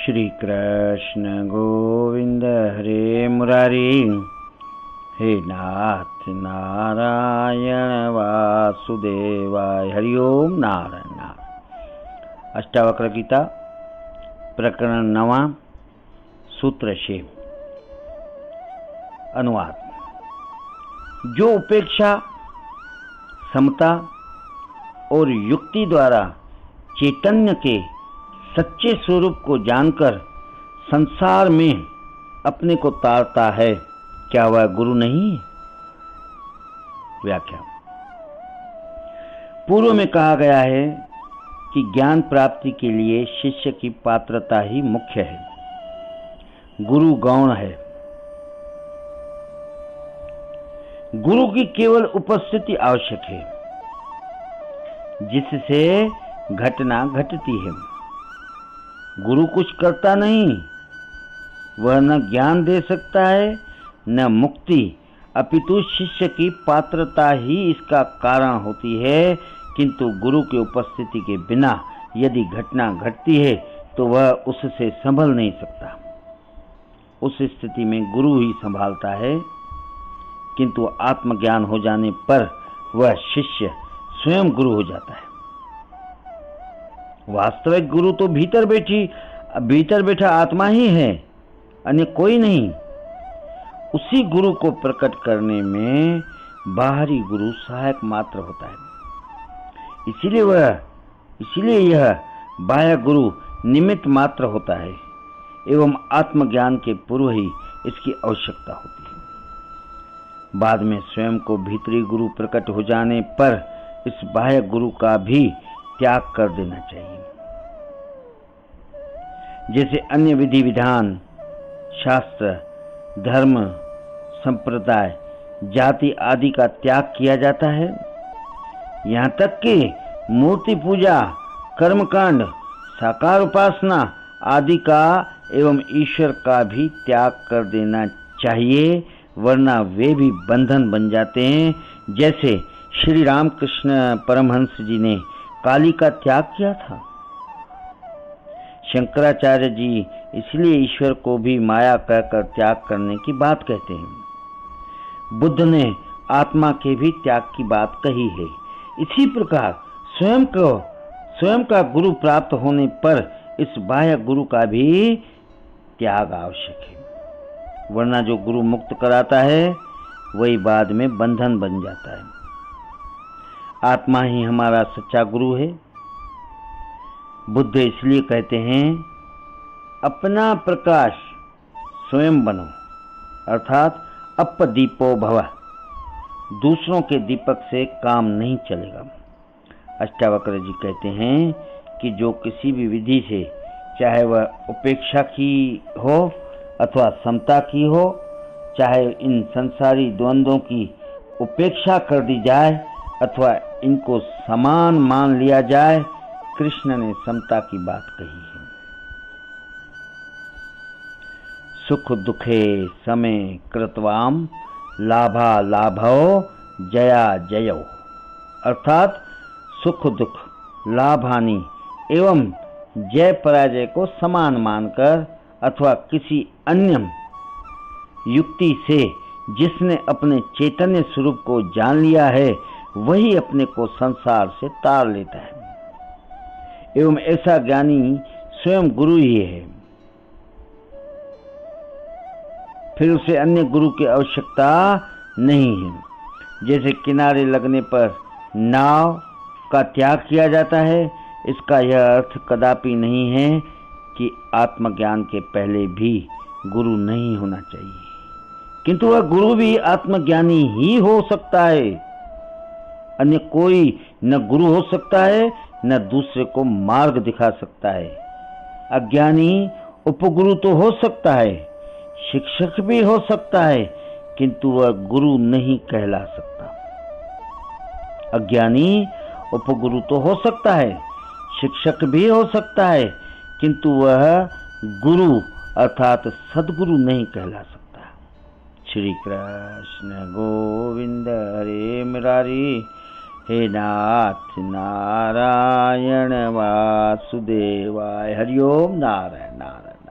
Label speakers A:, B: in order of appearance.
A: श्री कृष्ण गोविंद हरे मुरारी। हे नाथ नारायण वासुदेवाय। हरिओम नारायण नारायण। अष्टावक्र गीता प्रकरण 9 सूत्र 6। अनुवाद। जो उपेक्षा, समता और युक्ति द्वारा चैतन्य के सच्चे स्वरूप को जानकर संसार में अपने को तारता है, क्या वह गुरु नहीं है? व्याख्या। पूर्व में कहा गया है कि ज्ञान प्राप्ति के लिए शिष्य की पात्रता ही मुख्य है, गुरु गौण है। गुरु की केवल उपस्थिति आवश्यक है, जिससे घटना घटती है। गुरु कुछ करता नहीं, वह न ज्ञान दे सकता है न मुक्ति, अपितु शिष्य की पात्रता ही इसका कारण होती है। किंतु गुरु की उपस्थिति के बिना यदि घटना घटती है तो वह उससे संभल नहीं सकता। उस स्थिति में गुरु ही संभालता है। किंतु आत्मज्ञान हो जाने पर वह शिष्य स्वयं गुरु हो जाता है। वास्तविक गुरु तो भीतर बैठा आत्मा ही है, अन्य कोई नहीं। उसी गुरु को प्रकट करने में बाहरी गुरु सहायक मात्र होता है। इसीलिए यह बाह्य गुरु निमित्त मात्र होता है एवं आत्मज्ञान के पूर्व ही इसकी आवश्यकता होती है। बाद में स्वयं को भीतरी गुरु प्रकट हो जाने पर इस बाह्य गुरु का भी त्याग कर देना चाहिए। जैसे अन्य विधि विधान, शास्त्र, धर्म, संप्रदाय, जाति आदि का त्याग किया जाता है, यहाँ तक कि मूर्ति पूजा, कर्मकांड, साकार उपासना आदि का एवं ईश्वर का भी त्याग कर देना चाहिए, वरना वे भी बंधन बन जाते हैं। जैसे श्री रामकृष्ण परमहंस जी ने काली का त्याग किया था। शंकराचार्य जी इसलिए ईश्वर को भी माया कहकर त्याग करने की बात कहते हैं। बुद्ध ने आत्मा के भी त्याग की बात कही है। इसी प्रकार स्वयं का गुरु प्राप्त होने पर इस बाह्य गुरु का भी त्याग आवश्यक है, वरना जो गुरु मुक्त कराता है वही बाद में बंधन बन जाता है। आत्मा ही हमारा सच्चा गुरु है। बुद्ध इसलिए कहते हैं, अपना प्रकाश स्वयं बनो, अर्थात अपदीपो भव। दूसरों के दीपक से काम नहीं चलेगा। अष्टावक्र जी कहते हैं कि जो किसी भी विधि से, चाहे वह उपेक्षा की हो अथवा समता की हो, चाहे इन संसारी द्वंद्वों की उपेक्षा कर दी जाए अथवा इनको समान मान लिया जाए, कृष्ण ने समता की बात कही है। सुख दुखे समे कृतवाम लाभा लाभो जया जयो, अर्थात सुख दुख, लाभ हानि एवं जय पराजय को समान मानकर अथवा किसी अन्य युक्ति से जिसने अपने चैतन्य स्वरूप को जान लिया है, वही अपने को संसार से तार लेता है। एवं ऐसा ज्ञानी स्वयं गुरु ही है। फिर उसे अन्य गुरु की आवश्यकता नहीं है। जैसे किनारे लगने पर नाव का त्याग किया जाता है, इसका यह अर्थ कदापि नहीं है कि आत्मज्ञान के पहले भी गुरु नहीं होना चाहिए। किंतु वह गुरु भी आत्मज्ञानी ही हो सकता है, अन्य कोई न गुरु हो सकता है न दूसरे को मार्ग दिखा सकता है। अज्ञानी उपगुरु तो हो सकता है, शिक्षक भी हो सकता है, किंतु वह गुरु नहीं कहला सकता। अज्ञानी उपगुरु तो हो सकता है, शिक्षक भी हो सकता है, किंतु वह गुरु अर्थात सद्गुरु नहीं कहला सकता। श्री कृष्ण गोविंद हरे मुरारी। हे नाथ नारायण वासुदेवाय। हरिओम। नारायण नारायण।